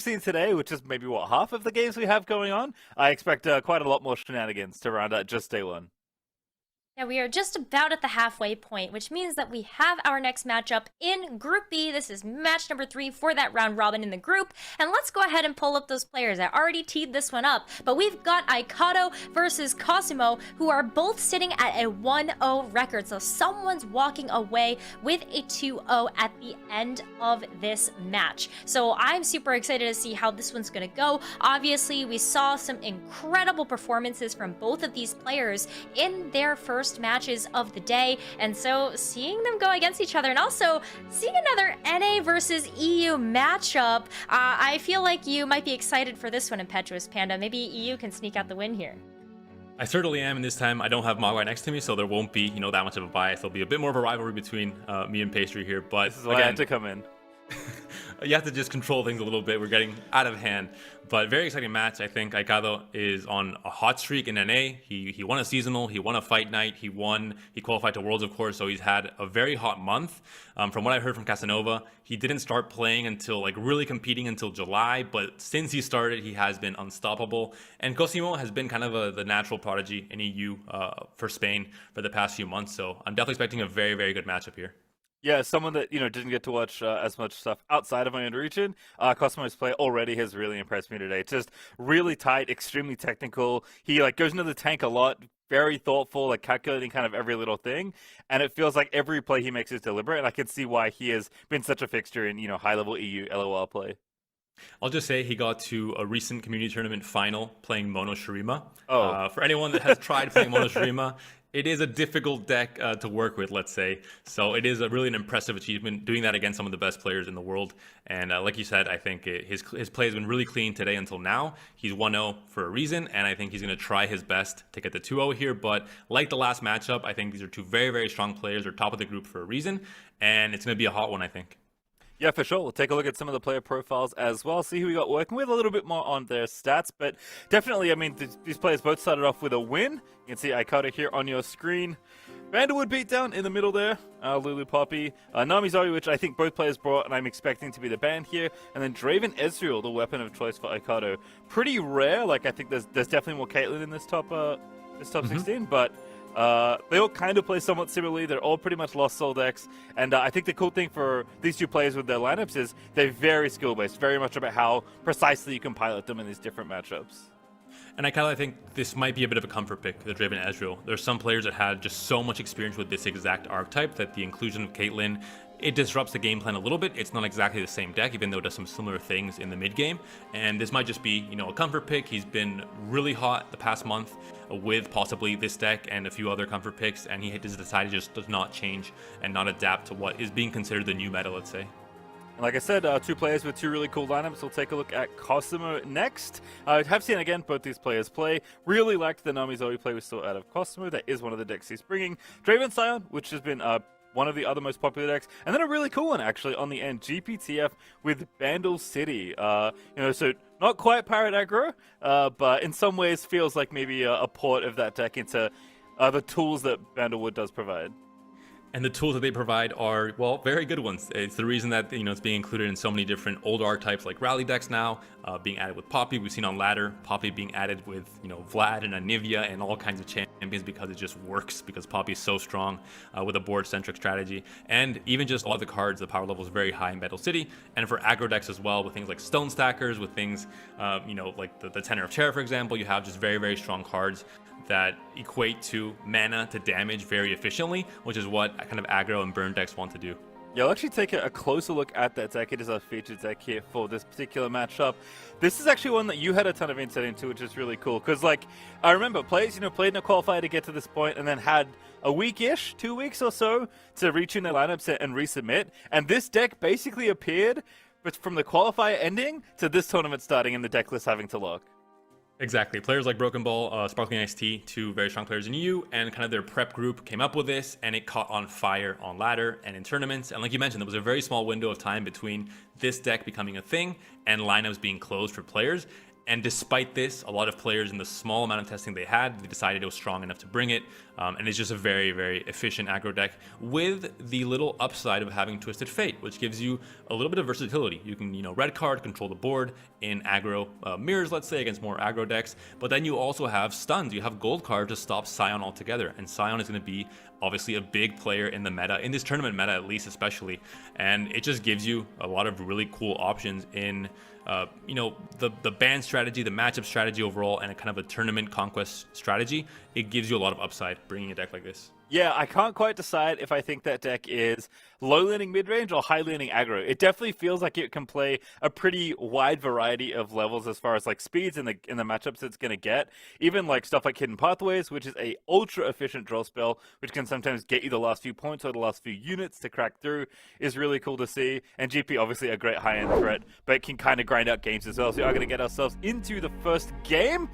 seen today, which is maybe what half of the games we have going on, I expect quite a lot more shenanigans to round out just day one. Yeah, we are just about at the halfway point, which means that we have our next matchup in Group B. This is match number 3 for that round robin in the group. And let's go ahead and pull up those players. I already teed this one up, but we've got Aikado versus Cosimo, who are both sitting at a 1-0 record. So someone's walking away with a 2-0 at the end of this match. So I'm super excited to see how this one's going to go. Obviously, we saw some incredible performances from both of these players in their first matches of the day, and so seeing them go against each other and also seeing another NA versus EU matchup, I feel like you might be excited for this one, Impetuous Panda. Maybe EU can sneak out the win here. I certainly am, and this time I don't have Mogwai next to me, so there won't be, that much of a bias. There'll be a bit more of a rivalry between me and Pastry here, but this is why I had to come in. You have to just control things a little bit. We're getting out of hand, but very exciting match. I think Aikado is on a hot streak in NA. He won a seasonal, he won a fight night, he qualified to Worlds, of course, so he's had a very hot month. From what I heard from Casanova, he didn't start playing until, really competing until July, but since he started, he has been unstoppable. And Cosimo has been kind of the natural prodigy in EU for Spain for the past few months, so I'm definitely expecting a very, very good matchup here. Yeah, someone that didn't get to watch as much stuff outside of my own region. Cosimo's play already has really impressed me today. Just really tight, extremely technical. He goes into the tank a lot, very thoughtful, calculating kind of every little thing, and it feels like every play he makes is deliberate. And I can see why he has been such a fixture in high level EU LOL play. I'll just say he got to a recent community tournament final playing Mono Shurima. Oh. For anyone that has tried playing Mono Shurima, it is a difficult deck to work with, let's say. So it is really an impressive achievement doing that against some of the best players in the world. And like you said, I think his play has been really clean today until now. He's 1-0 for a reason, and I think he's going to try his best to get the 2-0 here. But like the last matchup, I think these are two very, very strong players. They're top of the group for a reason, and it's going to be a hot one, I think. Yeah, for sure. We'll take a look at some of the player profiles as well, see who we got working with, a little bit more on their stats. But definitely, I mean, these players both started off with a win. You can see Aikado here on your screen. Vanderwood beat down in the middle there. Lulu Poppy. Nami Zoe, which I think both players brought, and I'm expecting to be the ban here. And then Draven Ezreal, the weapon of choice for Aikado. Pretty rare. I think there's definitely more Caitlyn in this top 16, but they all kind of play somewhat similarly. They're all pretty much lost soul decks. And I think the cool thing for these two players with their lineups is they're very skill-based, very much about how precisely you can pilot them in these different matchups. And I think this might be a bit of a comfort pick, the Draven Ezreal. There's some players that had just so much experience with this exact archetype that the inclusion of Caitlyn, it disrupts the game plan a little bit. It's not exactly the same deck, even though it does some similar things in the mid game. And this might just be, a comfort pick. He's been really hot the past month with possibly this deck and a few other comfort picks, and he has decided just does not change and not adapt to what is being considered the new meta, let's say. And like I said, two players with two really cool lineups. We'll take a look at Cosimo next. I have seen, again, both these players play. Really liked the Nami Zoe play we saw out of Cosimo. That is one of the decks he's bringing. Draven Scion, which has been one of the other most popular decks. And then a really cool one, actually, on the end. GPTF with Bandle City. So not quite Pirate Aggro, but in some ways feels like maybe a port of that deck into the tools that Bandlewood does provide. And the tools that they provide are, very good ones. It's the reason that, it's being included in so many different old archetypes like rally decks now, being added with Poppy. We've seen on ladder, Poppy being added with, Vlad and Anivia and all kinds of champions because it just works, because Poppy is so strong with a board-centric strategy. And even just a lot of the cards, the power level is very high in Battle City. And for aggro decks as well, with things like Stone Stackers, with things, like the Tenor of Terror, for example, you have just very, very strong cards that equate to mana to damage very efficiently, which is what kind of aggro and burn decks want to do. Yeah, I'll actually take a closer look at that deck. It is our featured deck here for this particular matchup. This is actually one that you had a ton of insight into, which is really cool. Because, I remember players, played in a qualifier to get to this point and then had a week-ish, 2 weeks or so, to retune their lineups and resubmit. And this deck basically appeared from the qualifier ending to this tournament starting and the deck list having to lock. Exactly. Players like Broken Ball, Sparkling Iced Tea, two very strong players in EU, and kind of their prep group came up with this, and it caught on fire on ladder and in tournaments. And like you mentioned, there was a very small window of time between this deck becoming a thing and lineups being closed for players. And despite this, a lot of players in the small amount of testing they had, they decided it was strong enough to bring it. And it's just a very, very efficient aggro deck with the little upside of having Twisted Fate, which gives you a little bit of versatility. You can, red card, control the board in aggro mirrors, let's say, against more aggro decks. But then you also have stuns. You have gold card to stop Sion altogether. And Sion is going to be obviously a big player in the meta, in this tournament meta at least especially. And it just gives you a lot of really cool options in the ban strategy, the matchup strategy overall, and a kind of a tournament conquest strategy. It gives you a lot of upside bringing a deck like this. Yeah, I can't quite decide if I think that deck is low-laning mid-range or high-laning aggro. It definitely feels like it can play a pretty wide variety of levels as far as like speeds in the matchups it's going to get. Even like stuff like Hidden Pathways, which is a ultra-efficient draw spell, which can sometimes get you the last few points or the last few units to crack through, is really cool to see. And GP, obviously a great high-end threat, but it can kind of grind out games as well. So we are going to get ourselves into the first game.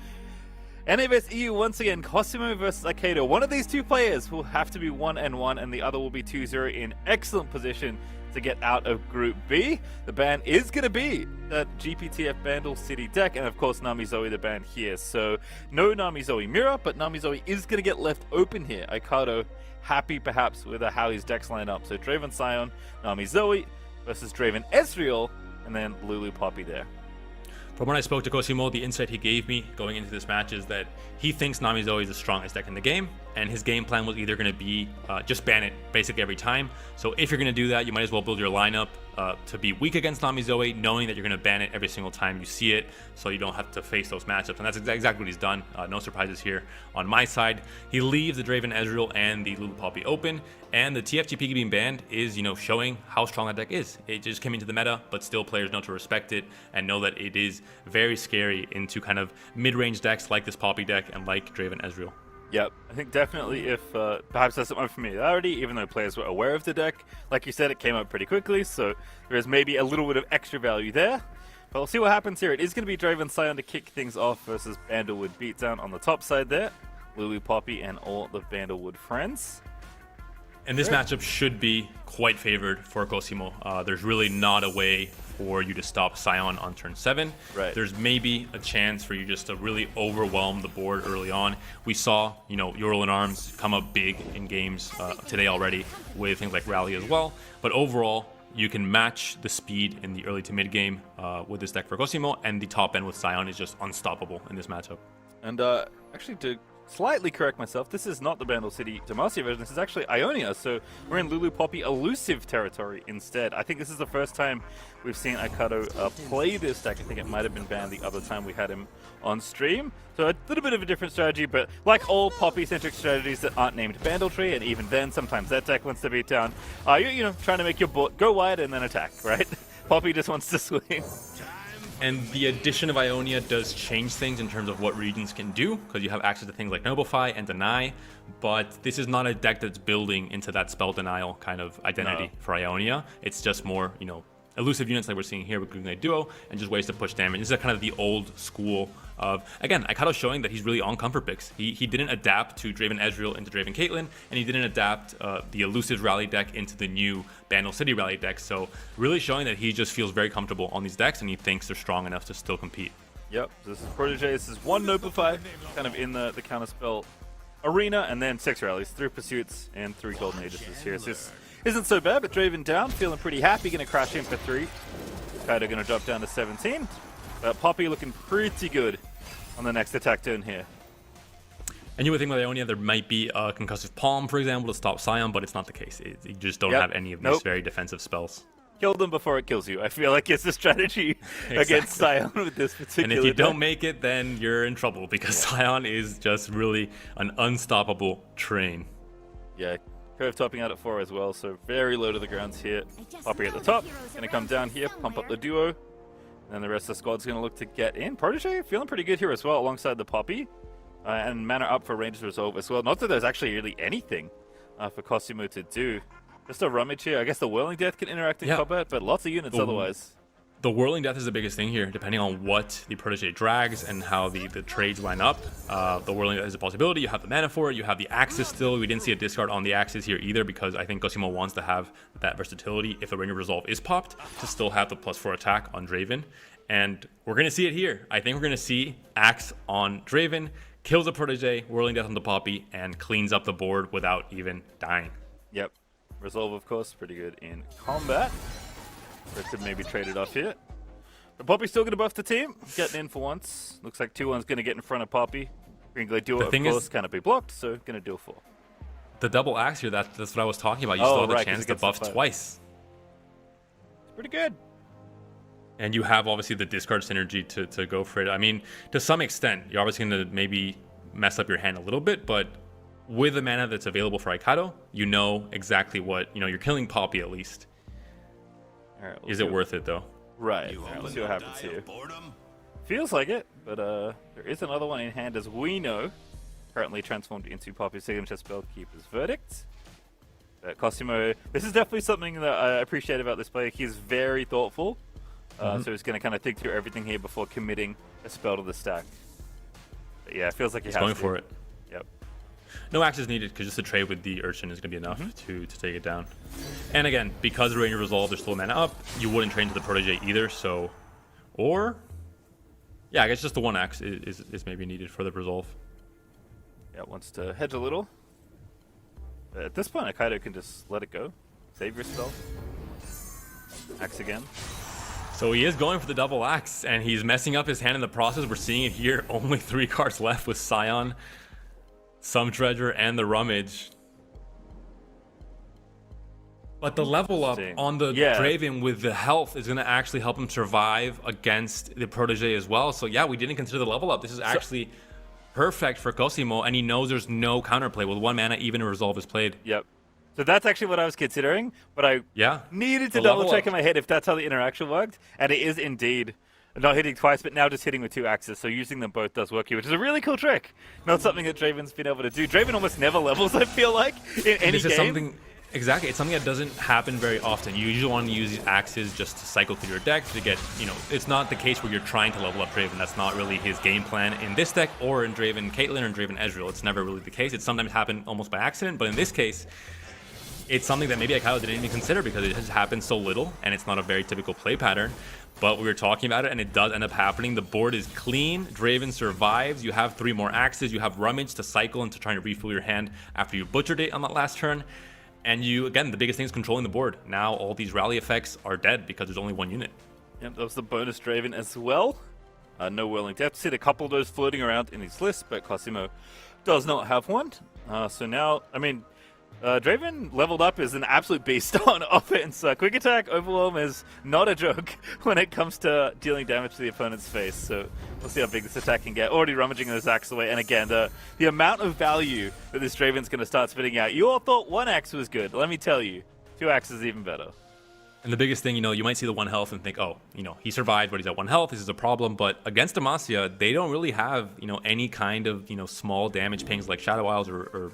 NA vs EU once again, Cosimo versus Aikado. One of these two players will have to be 1-1 and the other will be 2-0 in excellent position to get out of Group B. The ban is going to be the GPTF Bandle City deck, and of course Nami Zoe the ban here. So no Nami Zoe Mirror, but Nami Zoe is going to get left open here. Aikado happy perhaps with how his decks line up. So Draven Sion, Nami Zoe versus Draven Ezreal, and then Lulu Poppy there. From when I spoke to Cosimo, the insight he gave me going into this match is that he thinks Nami Zoe is the strongest deck in the game, and his game plan was either going to be just ban it basically every time. So if you're going to do that, you might as well build your lineup to be weak against Nami Zoe, knowing that you're going to ban it every single time you see it, so you don't have to face those matchups. And that's exactly what he's done. No surprises here on my side. He leaves the Draven Ezreal and the Lulu Poppy open, and the TFTP being banned is, showing how strong that deck is. It just came into the meta, but still players know to respect it and know that it is very scary into kind of mid-range decks like this Poppy deck and like Draven Ezreal. Yep, I think definitely if perhaps there's some unfamiliarity, even though players were aware of the deck. Like you said, it came out pretty quickly, so there is maybe a little bit of extra value there. But we'll see what happens here. It is going to be Draven Sion to kick things off versus Bandlewood Beatdown on the top side there. Lulu Poppy and all the Bandlewood friends. And this matchup should be quite favored for Cosimo. There's really not a way for you to stop Sion on turn 7. Right. There's maybe a chance for you just to really overwhelm the board early on. We saw, Ural and Arms come up big in games today already with things like Rally as well. But overall, you can match the speed in the early to mid game with this deck for Cosimo, and the top end with Sion is just unstoppable in this matchup. And actually, to slightly correct myself, this is not the Bandle City Demacia version, this is actually Ionia, so we're in Lulu Poppy elusive territory instead. I think this is the first time we've seen Aikado play this deck. I think it might have been banned the other time we had him on stream. So a little bit of a different strategy, but like all Poppy-centric strategies that aren't named Bandletree, and even then, sometimes that deck wants to beat down, you're trying to make your board go wide and then attack, right? Poppy just wants to swing. And the addition of Ionia does change things in terms of what regions can do, because you have access to things like Noblify and Deny, but this is not a deck that's building into that spell denial kind of identity for Ionia. It's just more, elusive units like we're seeing here with Green Knight Duo, and just ways to push damage. This is kind of the old school of, again, Aikado showing that he's really on comfort picks. He didn't adapt to Draven Ezreal into Draven Caitlyn, and he didn't adapt the elusive rally deck into the new Bandle City rally deck. So really showing that he just feels very comfortable on these decks, and he thinks they're strong enough to still compete. Yep, this is Protege. This is one Noblify, kind of in the counterspell arena, and then 6 rallies, 3 pursuits, and 3 golden ages this year. So this isn't so bad, but Draven down, feeling pretty happy, going to crash in for 3. Kaido going to drop down to 17. Poppy looking pretty good on the next attack turn here. And you would think with Ionia there might be a concussive palm, for example, to stop Sion, but it's not the case. You just don't have any of these very defensive spells. Kill them before it kills you. I feel like it's the strategy against Sion with this particular And if you deck. don't make it, then you're in trouble, because Sion is just really an unstoppable train. Yeah, curve topping out at 4 as well, so very low to the grounds here. Poppy at the top, going to come down here, pump up the duo. And the rest of the squad's going to look to get in. Protege feeling pretty good here as well, alongside the Poppy. And mana up for Ranger's Resolve as well. Not that there's actually really anything for Cosimo to do. Just a rummage here. I guess the Whirling Death can interact in combat, but lots of units otherwise. The Whirling Death is the biggest thing here, depending on what the Protege drags and how the trades line up. The Whirling Death is a possibility. You have the mana for it. You have the Axis still. We didn't see a discard on the Axis here either, because I think Cosimo wants to have that versatility if the Ranger Resolve is popped, to still have the +4 attack on Draven. And we're going to see it here. I think we're going to see Axe on Draven, kills a Protege, Whirling Death on the Poppy, and cleans up the board without even dying. Yep. Resolve, of course, pretty good in combat. Or it could maybe trade it off here. But Poppy's still going to buff the team. Getting in for once. Looks like 2-1's going to get in front of Poppy. Green Glade Duo, of course, can't be blocked, so going to deal 4. The double Axe here, that's what I was talking about. You still have the chance to buff twice. It's pretty good. And you have, obviously, the discard synergy to go for it. I mean, to some extent, you're obviously going to maybe mess up your hand a little bit, but with the mana that's available for Aikado, you know exactly what, you're killing Poppy at least. All right, Is it worth it, though? Right. All right, let's see what happens here. Feels like it, but there is another one in hand, as we know. Currently transformed into Poppy's signature Spellkeeper's Verdict. Cosimo, this is definitely something that I appreciate about this player. He's very thoughtful. So he's going to kind of think through everything here before committing a spell to the stack. But yeah, it feels like he's going for it. Yep. No axes needed, because just a trade with the Urchin is going to be enough to take it down. And again, because the Ranger Resolve, there's still mana up, you wouldn't trade into the Protege either, so... Or... Yeah, I guess just the one axe is maybe needed for the Resolve. Yeah, wants to hedge a little. But at this point, Aikado can just let it go. Save your spell. Axe again. So he is going for the double axe, and he's messing up his hand in the process. We're seeing it here. Only 3 cards left with Scion, some Treasure, and the Rummage. But the level up on the Draven with the health is going to actually help him survive against the Protege as well. So yeah, we didn't consider the level up. This is actually perfect for Cosimo, and he knows there's no counterplay. With 1 mana, even a Resolve is played. Yep. So that's actually what I was considering, but I needed to double check in my head if that's how the interaction worked, and it is indeed not hitting twice, but now just hitting with 2 axes, so using them both does work here, which is a really cool trick. Not something that Draven's been able to do. Draven almost never levels, I feel like, in any game. Exactly, it's something that doesn't happen very often. You usually want to use these axes just to cycle through your deck to get, it's not the case where you're trying to level up Draven. That's not really his game plan in this deck or in Draven Caitlyn or in Draven Ezreal. It's never really the case. It's sometimes happened almost by accident, but in this case, it's something that maybe Aikado didn't even consider because it has happened so little and it's not a very typical play pattern. But we were talking about it and it does end up happening. The board is clean. Draven survives. You have 3 more axes. You have Rummage to cycle and to try to refill your hand after you butchered it on that last turn. And you, again, the biggest thing is controlling the board. Now all these rally effects are dead because there's only 1 unit. Yep, that was the bonus Draven as well. No Whirling Death. See a couple of those floating around in his list, but Cosimo does not have one. So now, Draven leveled up is an absolute beast on offense. Quick attack, overwhelm is not a joke when it comes to dealing damage to the opponent's face. So we'll see how big this attack can get. Already rummaging those axes away. And again, the amount of value that this Draven's going to start spitting out. You all thought 1 axe was good. Let me tell you, 2 axes is even better. And the biggest thing, you might see the 1 health and think, oh, he survived, but he's at 1 health. This is a problem. But against Demacia, they don't really have, any kind of, small damage pings like Shadow Isles or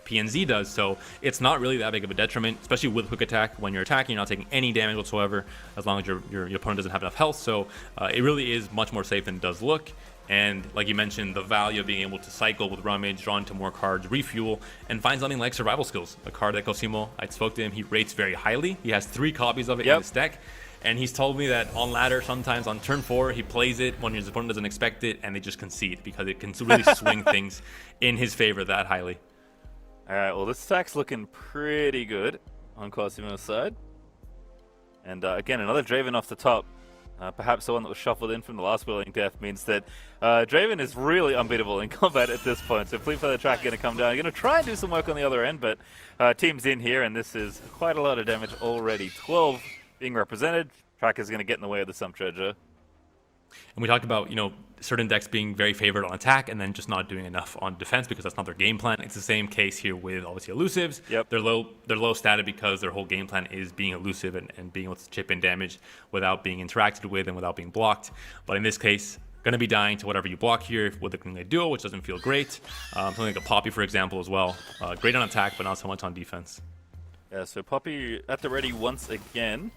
PNZ does. So it's not really that big of a detriment, especially with quick attack. When you're attacking, you're not taking any damage whatsoever, as long as your opponent doesn't have enough health. So it really is much more safe than it does look. And like you mentioned, the value of being able to cycle with Rummage, draw into more cards, refuel, and find something like Survival Skills. A card that Cosimo, I spoke to him, he rates very highly. He has 3 copies of it in his deck. And he's told me that on ladder, sometimes on turn 4, he plays it when his opponent doesn't expect it, and they just concede because it can really swing things in his favor that highly. All right, well, this attack's looking pretty good on Cosimo's side. And again, another Draven off the top. Perhaps the one that was shuffled in from the last Whirling Death means that Draven is really unbeatable in combat at this point. So Fleet Feather Track going to come down. Going to try and do some work on the other end, but team's in here, and this is quite a lot of damage already. 12 being represented. Track is going to get in the way of the Sump Treasure. And we talked about, certain decks being very favored on attack and then just not doing enough on defense because that's not their game plan. It's the same case here with, obviously, Elusives. Yep. They're low statted because their whole game plan is being elusive and being able to chip in damage without being interacted with and without being blocked. But in this case, going to be dying to whatever you block here with the Green Glade Duo, which doesn't feel great. Something like a Poppy, for example, as well. Great on attack, but not so much on defense. Yeah, so Poppy at the ready once again.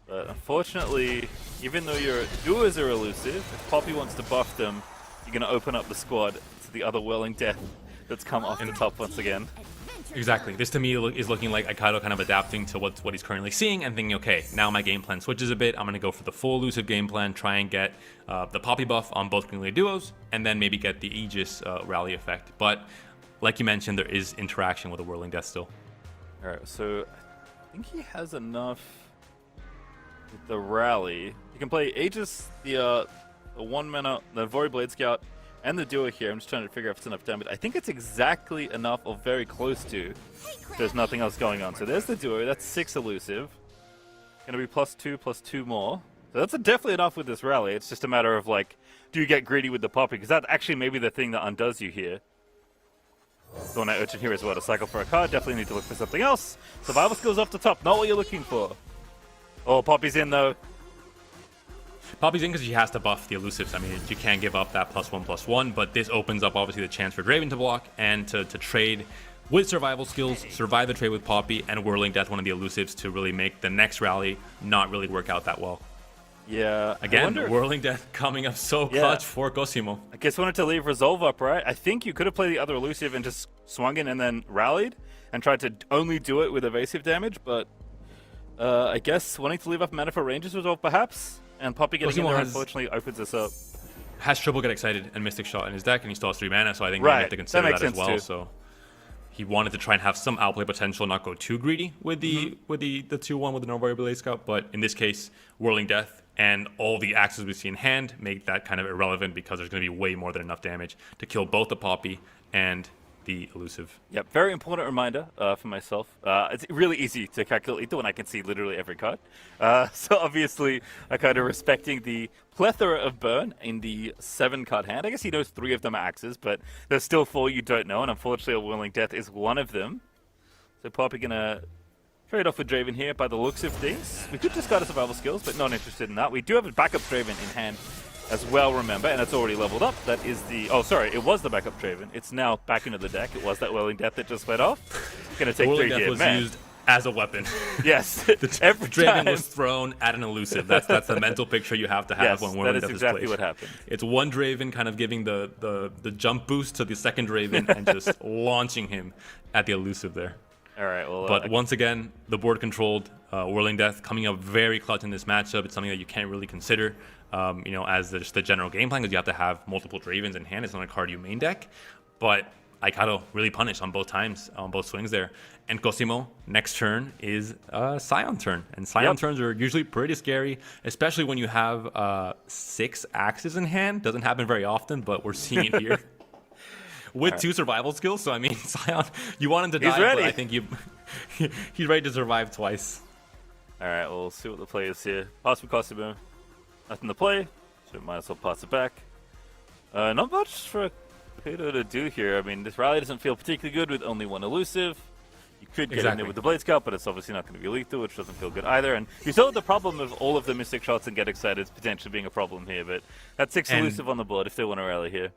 But unfortunately, even though your duos are elusive, if Poppy wants to buff them, you're going to open up the squad to the other Whirling Death that's come off the top once again. Exactly. This to me is looking like Aikado kind of adapting to what he's currently seeing and thinking, okay, now my game plan switches a bit. I'm going to go for the full elusive game plan, try and get the Poppy buff on both Green Glade duos, and then maybe get the Aegis rally effect. But like you mentioned, there is interaction with the Whirling Death still. All right, so I think he has enough with the rally. You can play Aegis, the 1 mana, the Void Blade Scout, and the duo here. I'm just trying to figure out if it's enough damage. I think it's exactly enough or very close to. There's nothing else going on. So there's the duo. That's 6 elusive. Going to be +2 more. So that's definitely enough with this rally. It's just a matter of, like, do you get greedy with the Poppy? Because that actually may be the thing that undoes you here. Going at Urchin here as well to cycle for a card. Definitely need to look for something else. Survival skills off the top. Not what you're looking for. Oh, Poppy's in, though. Poppy's in because she has to buff the elusives. I mean, you can't give up that +1/+1, but this opens up obviously the chance for Draven to block and to trade with survival skills, survive the trade with Poppy, and Whirling Death, one of the elusives, to really make the next rally not really work out that well. Yeah. Again, Whirling Death coming up so clutch for Cosimo. I guess wanted to leave Resolve up, right? I think you could have played the other elusive and just swung in and then rallied and tried to only do it with evasive damage, but I guess wanting to leave up mana for Ranger's Resolve perhaps? And Poppy getting in there unfortunately opens this up. Has Triple Get Excited and Mystic Shot in his deck, and he still has 3 mana, so I think we have to consider that as well. Too. So he wanted to try and have some outplay potential, not go too greedy with the 2/1 with the Northern Blade Scout, but in this case, Whirling Death and all the axes we see in hand make that kind of irrelevant because there's going to be way more than enough damage to kill both the Poppy and the elusive. Yep, very important reminder for myself. It's really easy to calculate either when I can see literally every card. So obviously, I kind of respecting the plethora of burn in the 7-card hand. I guess he knows 3 of them are axes, but there's still 4 you don't know, and unfortunately, a Whirling Death is one of them. So Poppy gonna trade off with Draven here by the looks of things. We could discard a survival skills, but not interested in that. We do have a backup Draven in hand as well, remember, and it's already leveled up. That is the... Oh, sorry, it was the backup Draven. It's now back into the deck. It was that Whirling Death that just went off. Gonna take 3 here. Was used as a weapon. Yes. Every Draven was thrown at an elusive. That's the mental picture you have to have when Whirling Death is exactly played. What happened. It's one Draven kind of giving the jump boost to the second Draven and just launching him at the elusive there. All right, well... But once again, the board controlled Whirling Death coming up very clutch in this matchup. It's something that you can't really consider, as just the general game plan, because you have to have multiple Dravens in hand. It's not a card you main deck. But Aikado really punished on both times, on both swings there. And Cosimo, next turn is Scion turn. And Scion turns are usually pretty scary, especially when you have 6 axes in hand. Doesn't happen very often, but we're seeing it here. With 2 survival skills, so I mean, Scion, you want him to die, but I think he's ready to survive twice. All right, we'll see what the play is here. Pass with Cosimo. Nothing to play, so might as well pass it back. Not much for Aikado to do here. I mean, this rally doesn't feel particularly good with only 1 elusive. You could get in there with the Blade Scout, but it's obviously not going to be lethal, which doesn't feel good either. And you saw the problem of all of the Mystic Shots and Get Excited potentially being a problem here, but that's 6 elusive on the board if they want to rally here.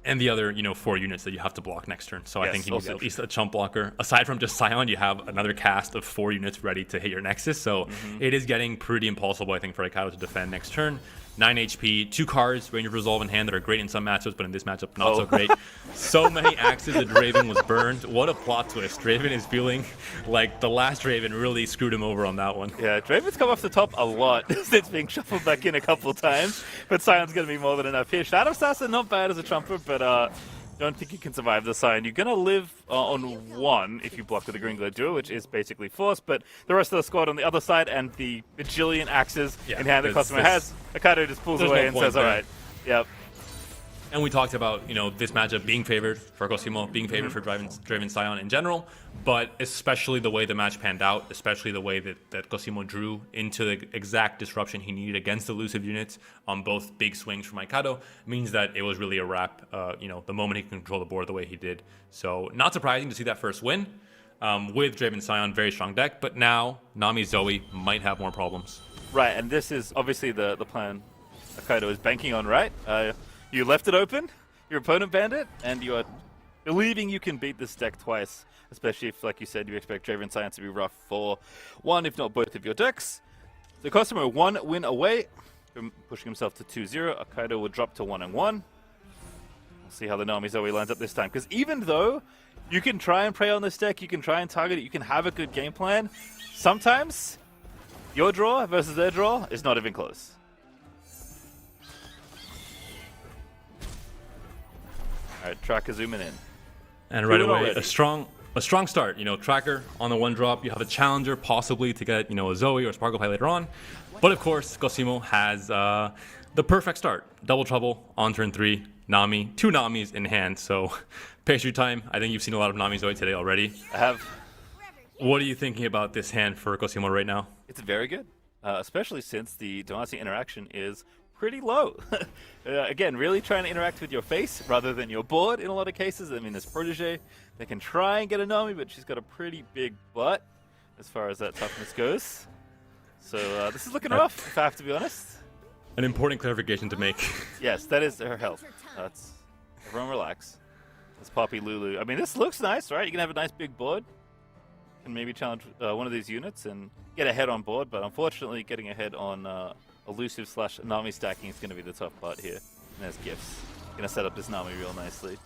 And the other, 4 units that you have to block next turn. So I think you need at least a chump blocker. Aside from just Scion, you have another cast of 4 units ready to hit your Nexus. So it is getting pretty impossible, I think, for Aikado to defend next turn. 9 HP, 2 cards, Ranger's Resolve in hand that are great in some matchups, but in this matchup, not so great. So many axes that Draven was burned. What a plot twist. Draven is feeling like the last Draven really screwed him over on that one. Yeah, Draven's come off the top a lot since being shuffled back in a couple of times, but Scion's going to be more than enough here. Shadow Assassin, not bad as a trumper, but don't think you can survive the Scion. You're going to live on 1 if you block with the Green Glade Duo, which is basically forced, but the rest of the squad on the other side and the bajillion axes in hand that Cosimo has, Aikado just pulls away and says, all right, yep. And we talked about, this matchup being favored for Cosimo, being favored for Draven Scion in general, but especially the way the match panned out, especially the way that Cosimo drew into the exact disruption he needed against elusive units on both big swings from Aikado, means that it was really a wrap, the moment he can control the board the way he did. So not surprising to see that first win with Draven Scion, very strong deck, but now Nami Zoe might have more problems. Right, and this is obviously the plan Aikado is banking on, right? You left it open, your opponent banned it, and you are believing you can beat this deck twice, especially if, like you said, you expect Draven Scion to be rough for 1, if not both of your decks. So Cosimo 1 win away, pushing himself to 2-0. Aikado will drop to 1-1. We'll see how the Nami Zoe lines up this time, because even though You can try and prey on this deck, you can try and target it, you can have a good game plan. Sometimes, your draw versus their draw is not even close. Alright, Tracker zooming in. And right Doing away, already. a strong start. You know, Tracker on the one drop. You have a challenger possibly to get, you know, a Zoe or Sparklepie later on. But of course, Cosimo has the perfect start. Double trouble on turn 3. Nami, 2 Namis in hand. So pastry time. I think you've seen a lot of Nami Zoe today already. I have. What are you thinking about this hand for Cosimo right now? It's very good, especially since the Demacia interaction is pretty low. Again, really trying to interact with your face rather than your board in a lot of cases. I mean, this Protege, they can try and get a Nami, but she's got a pretty big butt as far as that toughness goes. So this is looking rough, if I have to be honest. An important clarification to make. Yes, that is her health. Everyone relax. That's Poppy Lulu. I mean, this looks nice, right? You can have a nice big board. Can maybe challenge one of these units and get ahead on board, but unfortunately getting ahead on elusive / Nami stacking is going to be the tough part here. And there's gifts. Going to set up this Nami real nicely.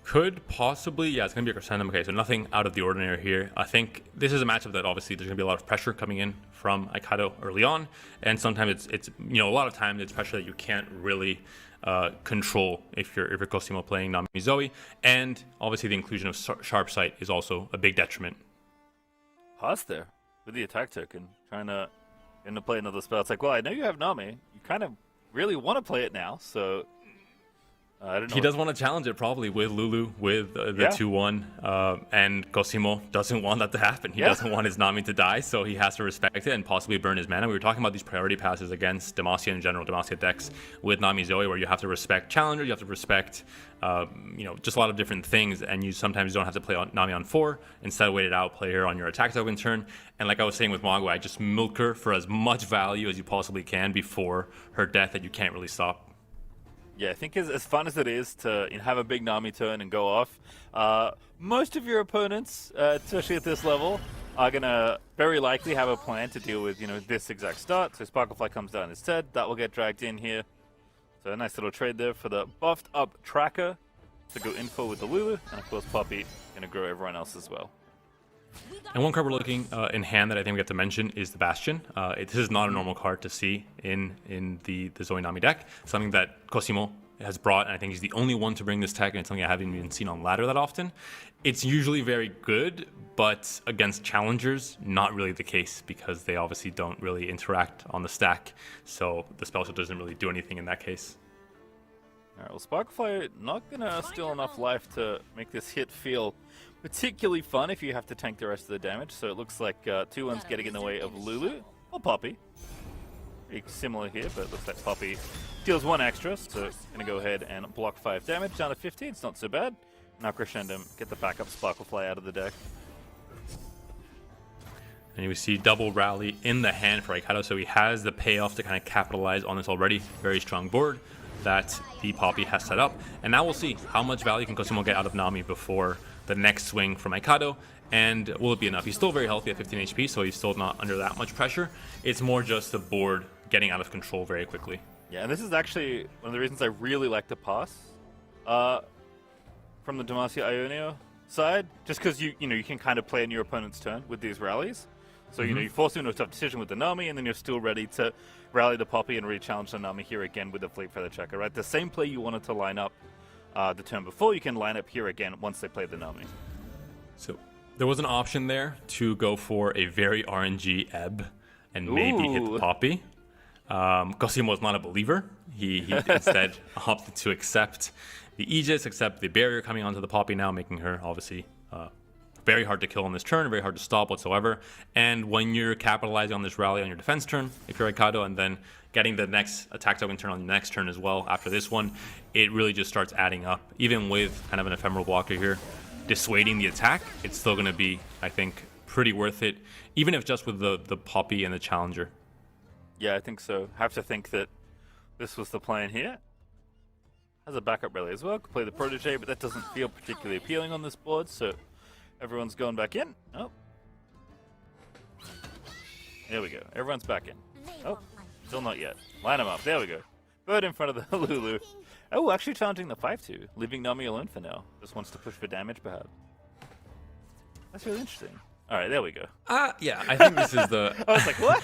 Could possibly, yeah, it's going to be a Crescendum. Okay, so nothing out of the ordinary here. I think this is a matchup that obviously there's going to be a lot of pressure coming in from Aikado early on, and sometimes it's you know, a lot of times it's pressure that you can't really control if you're Cosimo playing Nami Zoe, and obviously the inclusion of Sharp Sight is also a big detriment. Pause there with the attack token, trying to play another spell. It's like, well, I know you have Nami. You kind of really want to play it now, so I don't know. He does want to challenge it probably with Lulu, with the 2-1, and Cosimo doesn't want that to happen. He doesn't want his Nami to die, so he has to respect it and possibly burn his mana. We were talking about these priority passes against Demacia in general, Demacia decks with Nami Zoe, where you have to respect challenger, you have to respect you know, just a lot of different things, and you sometimes don't have to play on Nami on 4. Instead, wait it out, play her on your attack token turn. And like I was saying with Mogwai, just milk her for as much value as you possibly can before her death that you can't really stop. Yeah, I think as fun as it is to have a big Nami turn and go off, most of your opponents, especially at this level, are going to very likely have a plan to deal with, you know, this exact start. So Sparklefly comes down instead. That will get dragged in here. So a nice little trade there for the buffed up Tracker to go in for with the Lulu. And of course, Poppy going to grow everyone else as well. And one card we're looking in hand that I think we have to mention is the Bastion. This is not a normal card to see in the Zoe Nami deck. Something that Cosimo has brought, and I think he's the only one to bring this tech, and it's something I haven't even seen on ladder that often. It's usually very good, but against challengers, not really the case, because they obviously don't really interact on the stack, so the spell shield doesn't really do anything in that case. Alright, well, Sparkfly not going to steal enough life to make this hit feel particularly fun if you have to tank the rest of the damage. So it looks like 2-1's getting in the way of Lulu or Poppy. Pretty similar here, but it looks like Poppy deals 1 extra. So going to go ahead and block 5 damage down to 15. It's not so bad. Now Crescendum, get the backup Sparklefly out of the deck. And you see double rally in the hand for Aikado, so he has the payoff to kind of capitalize on this already very strong board that the Poppy has set up. And now we'll see how much value can Cosimo get out of Nami before the next swing from Aikado, and will it be enough? He's still very healthy at 15 HP, so he's still not under that much pressure. It's more just the board getting out of control very quickly. Yeah, and this is actually one of the reasons I really like to pass from the Demacia Ionio side, just because you can kind of play in your opponent's turn with these rallies. So you force him into a tough decision with the Nami, and then you're still ready to rally the Poppy and re-challenge the Nami here again with the Fleet Feather Checker, right? The same play you wanted to line up the turn before, you can line up here again once they play the Nami. So there was an option there to go for a very RNG ebb and maybe hit the Poppy. Cosimo was not a believer. He instead opted to accept the Aegis, accept the barrier coming onto the Poppy now, making her obviously very hard to kill on this turn, very hard to stop whatsoever. And when you're capitalizing on this rally on your defense turn, if you're Aikado, and then getting the next attack token turn on the next turn as well after this one, it really just starts adding up. Even with kind of an ephemeral blocker here, dissuading the attack, it's still going to be, I think, pretty worth it, even if just with the Poppy and the Challenger. Yeah, I think so. Have to think that this was the plan here. Has a backup rally as well. Could play the Protege, but that doesn't feel particularly appealing on this board, so everyone's going back in. Oh. There we go. Everyone's back in. Oh, still not yet. Line them up. There we go. Bird in front of the Lulu. Oh, actually challenging the 5-2. Leaving Nami alone for now. Just wants to push for damage, perhaps. That's really interesting. All right, there we go. Yeah, I think this is the... I was like, what?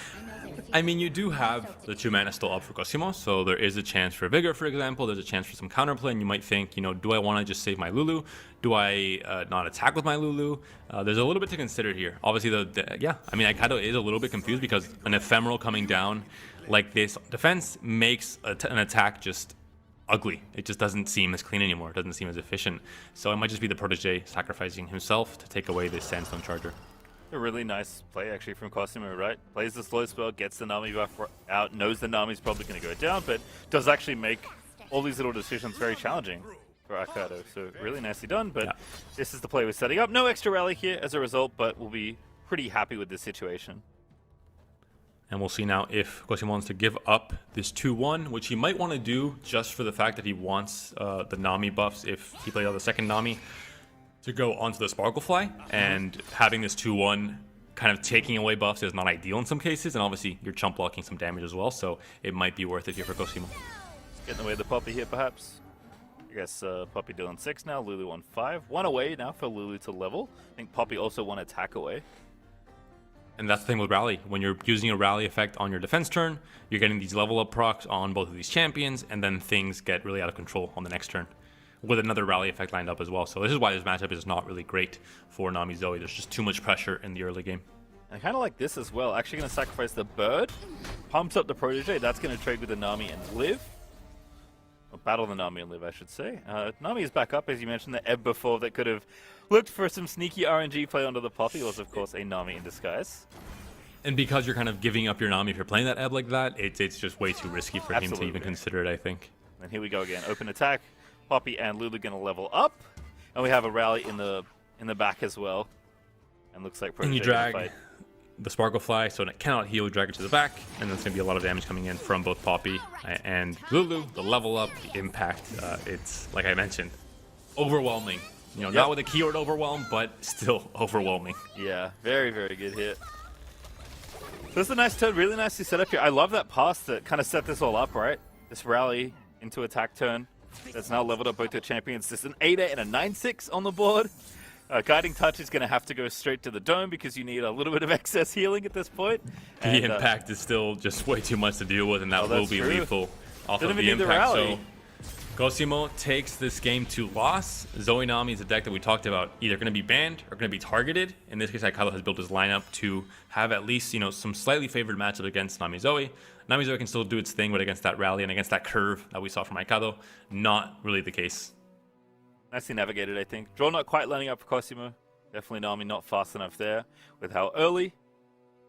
I mean, you do have the 2 mana still up for Cosimo, so there is a chance for Vigor, for example. There's a chance for some counterplay, and you might think, do I want to just save my Lulu? Do I not attack with my Lulu? There's a little bit to consider here. Obviously, Aikado is a little bit confused because an ephemeral coming down like this defense makes an attack just ugly. It just doesn't seem as clean anymore. It doesn't seem as efficient. So it might just be the protege sacrificing himself to take away this Sandstone Charger. A really nice play actually from Cosimo, right? Plays the slow spell, gets the Nami buff out, knows the Nami's probably going to go down, but does actually make all these little decisions very challenging for Aikado. So really nicely done, but this is the play we're setting up. No extra rally here as a result, but we'll be pretty happy with this situation. And we'll see now if Cosimo wants to give up this 2-1, which he might want to do just for the fact that he wants the Nami buffs if he plays out the second Nami to go onto the Sparklefly, and having this 2-1 kind of taking away buffs is not ideal in some cases, and obviously you're chump blocking some damage as well, so it might be worth it here for Cosimo. Getting away the Poppy here perhaps. I guess Poppy doing 6 now, Lulu on 5. 1 away now for Lulu to level. I think Poppy also 1 attack away. And that's the thing with Rally. When you're using a Rally effect on your defense turn, you're getting these level up procs on both of these champions, and then things get really out of control on the next turn, with another Rally effect lined up as well. So this is why this matchup is not really great for Nami Zoe. There's just too much pressure in the early game. I kind of like this as well. Actually going to sacrifice the bird. Pumps up the protege. That's going to trade with the Nami and live. Or battle the Nami and live, I should say. Nami is back up, as you mentioned. The Ebb before that could have looked for some sneaky RNG play onto the Poppy was, of course, a Nami in disguise. And because you're kind of giving up your Nami if you're playing that Ebb like that, it's just way too risky for him to even consider it, I think. And here we go again. Open attack. Poppy and Lulu going to level up, and we have a rally in the back as well. And looks like and you drag the Sparklefly, so it cannot heal. Drag it to the back, and there's going to be a lot of damage coming in from both Poppy and Lulu. The level up, the impact, it's like I mentioned, overwhelming. Not with a keyword overwhelm, but still overwhelming. Yeah, very very good hit. This is a nice turn, really nicely set up here. I love that pass that kind of set this all up, right? This rally into attack turn. That's now leveled up both the champions. There's an 8-8 and a 9-6 on the board. Guiding Touch is going to have to go straight to the dome because you need a little bit of excess healing at this point. The impact is still just way too much to deal with, and that will be lethal off of the impact. So Cosimo takes this game to loss. Zoe Nami is a deck that we talked about, either going to be banned or going to be targeted. In this case, Aikado has built his lineup to have at least some slightly favored matchup against Nami Zoe. Nami Zoe can still do its thing, but against that rally and against that curve that we saw from Aikado, not really the case. Nicely navigated, I think. Draw not quite lining up for Cosimo. Definitely Nami not fast enough there with how early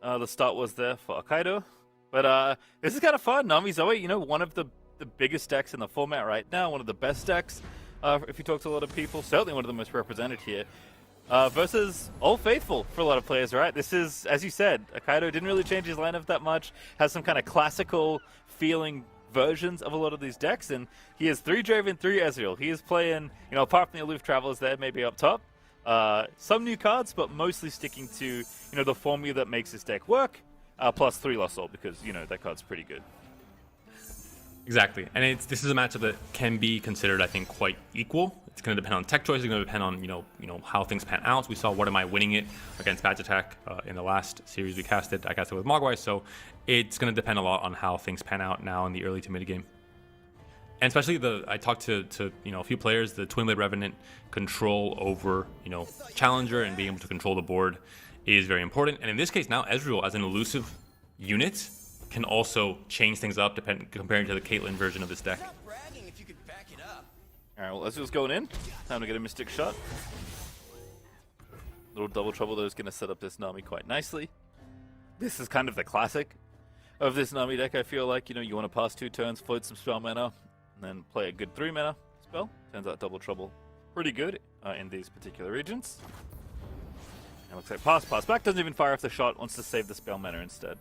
the start was there for Aikado. But this is kind of fun. Nami Zoe, one of the biggest decks in the format right now, one of the best decks if you talk to a lot of people, certainly one of the most represented here. Versus Old Faithful for a lot of players, right? This is, as you said, Aikado didn't really change his lineup that much, has some kind of classical feeling versions of a lot of these decks, and he has 3 Draven, 3 Ezreal. He is playing, apart from the Aloof Travelers there, maybe up top, some new cards, but mostly sticking to, the formula that makes this deck work, plus 3 Lost Soul, because, that card's pretty good. Exactly, and this is a matchup that can be considered, I think, quite equal. It's going to depend on tech choices. It's going to depend on how things pan out. We saw What Am I winning it against Badge Attack in the last series we casted. I casted with Mogwai, so it's going to depend a lot on how things pan out now in the early to mid game. And especially I talked to a few players, the Twin Blade Revenant control over Challenger and being able to control the board is very important. And in this case now, Ezreal as an elusive unit can also change things up comparing to the Caitlyn version of this deck. Alright, well, Ezreal's going in. Time to get a Mystic Shot. Little double trouble, though, is going to set up this Nami quite nicely. This is kind of the classic of this Nami deck, I feel like. You want to pass 2 turns, float some spell mana, and then play a good 3 mana spell. Turns out double trouble pretty good in these particular regions. And looks like pass back. Doesn't even fire off the shot, wants to save the spell mana instead.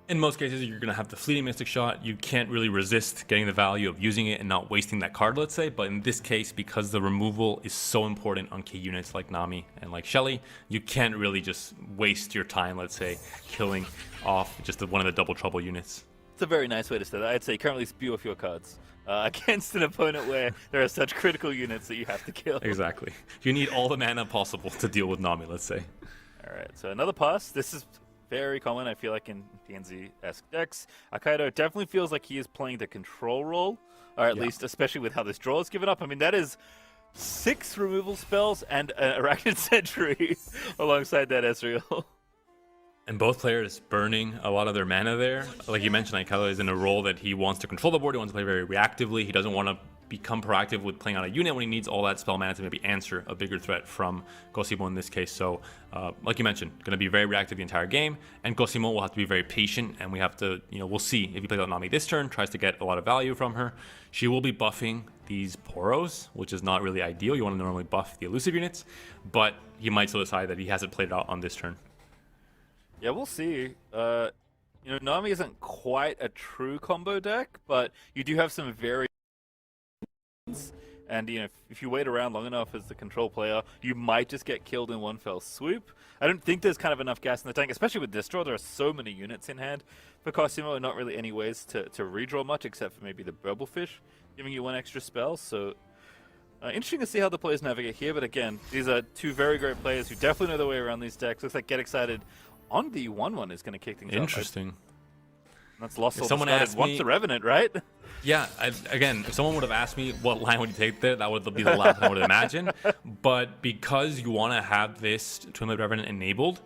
In most cases, you're going to have the fleeting Mystic Shot. You can't really resist getting the value of using it and not wasting that card, let's say. But in this case, because the removal is so important on key units like Nami and like Shelly, you can't really just waste your time, let's say, killing off just one of the double trouble units. It's a very nice way to say that. I'd say currently spew off your cards against an opponent where there are such critical units that you have to kill. Exactly. You need all the mana possible to deal with Nami, let's say. All right, so another pass. This is very common, I feel like, in TNZ-esque decks. Aikado definitely feels like he is playing the control role, or at least, especially with how this draw is given up. I mean, that is 6 removal spells and an Arachnid Sentry alongside that Ezreal. And both players burning a lot of their mana there. Like you mentioned, Aikado is in a role that he wants to control the board. He wants to play very reactively. He doesn't want to become proactive with playing on a unit when he needs all that spell mana to maybe answer a bigger threat from Cosimo in this case. So, like you mentioned, going to be very reactive the entire game. And Cosimo will have to be very patient. And we have to, we'll see if he plays out Nami this turn, tries to get a lot of value from her. She will be buffing these Poros, which is not really ideal. You want to normally buff the elusive units. But he might still decide that he hasn't played it out on this turn. Yeah, we'll see. Nami isn't quite a true combo deck, but you do have some very... And, if you wait around long enough as the control player, you might just get killed in one fell swoop. I don't think there's kind of enough gas in the tank, especially with this draw. There are so many units in hand for Cosimo, and not really any ways to redraw much, except for maybe the Burblefish, giving you one extra spell. So, interesting to see how the players navigate here. But again, these are two very great players who definitely know their way around these decks. Looks like Get Excited on the 1/1 is going to kick things off. Interesting. That's lost all someone the asked once me- the Revenant, right? Yeah, again, if someone would have asked me what line would you take there, that would be the last I would imagine. But because you want to have this Twin Blade Revenant enabled,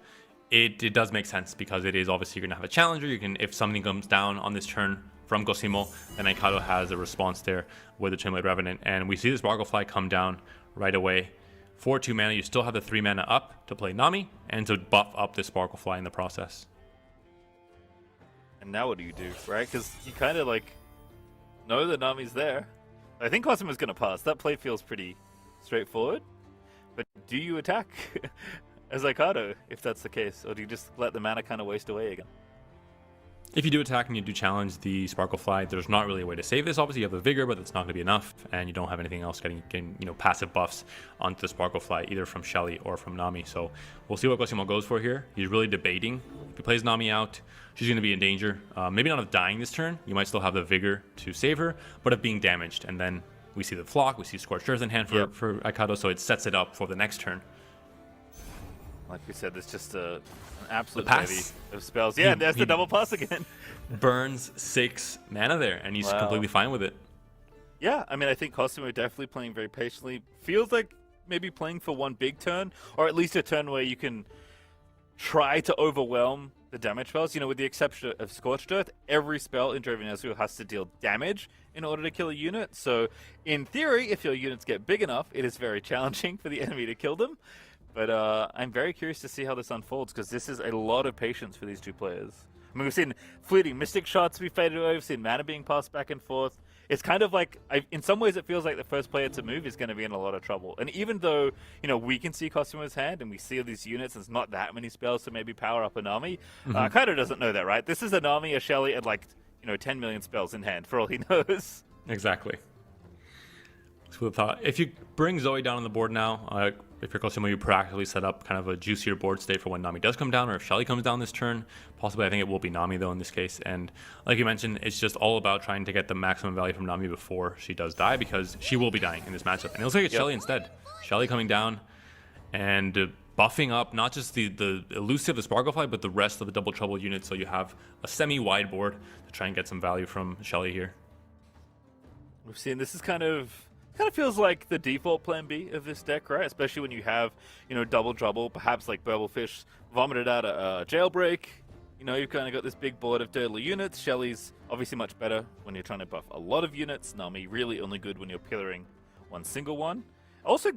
it does make sense because it is obviously you're going to have a challenger. You can, if something comes down on this turn from Cosimo, then Aikado has a response there with the Twin Blade Revenant. And we see this Sparklefly come down right away. For 2 mana, you still have the 3 mana up to play Nami and to buff up this Sparklefly in the process. And now what do you do, right? Because you kind of know that Nami's there. I think Cosimo's going to pass. That play feels pretty straightforward. But do you attack as Aikado if that's the case? Or do you just let the mana kind of waste away again? If you do attack and you do challenge the Sparklefly, there's not really a way to save this. Obviously, you have the Vigor, but that's not going to be enough, and you don't have anything else getting passive buffs onto the Sparklefly, either from Shelly or from Nami. So we'll see what Cosimo goes for here. He's really debating. If he plays Nami out, she's going to be in danger. Maybe not of dying this turn. You might still have the Vigor to save her, but of being damaged. And then we see the Flock, we see Scorched Earth in hand for Aikado, so it sets it up for the next turn. Like we said, there's just an absolute pass. levy of spells. Yeah, there's the double pass again. Burns 6 mana there, and he's completely fine with it. Yeah, I mean, I think Cosimo definitely playing very patiently. Feels like maybe playing for one big turn, or at least a turn where you can try to overwhelm the damage spells. With the exception of Scorched Earth, every spell in Draven Ezreal has to deal damage in order to kill a unit. So, in theory, if your units get big enough, it is very challenging for the enemy to kill them. But I'm very curious to see how this unfolds, because this is a lot of patience for these two players. I mean, we've seen fleeting Mystic shots be faded away. We've seen mana being passed back and forth. It's kind of like, in some ways, it feels like the first player to move is going to be in a lot of trouble. And even though, we can see Cosimo's hand and we see all these units, and there's not that many spells to maybe power up a Nami, Aikado doesn't know that, right? This is a Nami, a Shelly, and 10 million spells in hand, for all he knows. Exactly. So if you bring Zoe down on the board now, if you're Cosimo, you proactively set up kind of a juicier board state for when Nami does come down, or if Shelly comes down this turn. Possibly, I think it will be Nami, though, in this case. And like you mentioned, it's just all about trying to get the maximum value from Nami before she does die, because she will be dying in this matchup. And it looks like it's Shelly instead. Shelly coming down and buffing up not just the elusive, the Sparklefly, but the rest of the Double Trouble units, so you have a semi-wide board to try and get some value from Shelly here. We've seen this is kind of feels like the default plan B of this deck, right? Especially when you have, Double Trouble, perhaps like Burblefish vomited out a Jailbreak. You've kind of got this big board of dirtly units. Shelly's obviously much better when you're trying to buff a lot of units. Nami really only good when you're pillaring one single one. Also,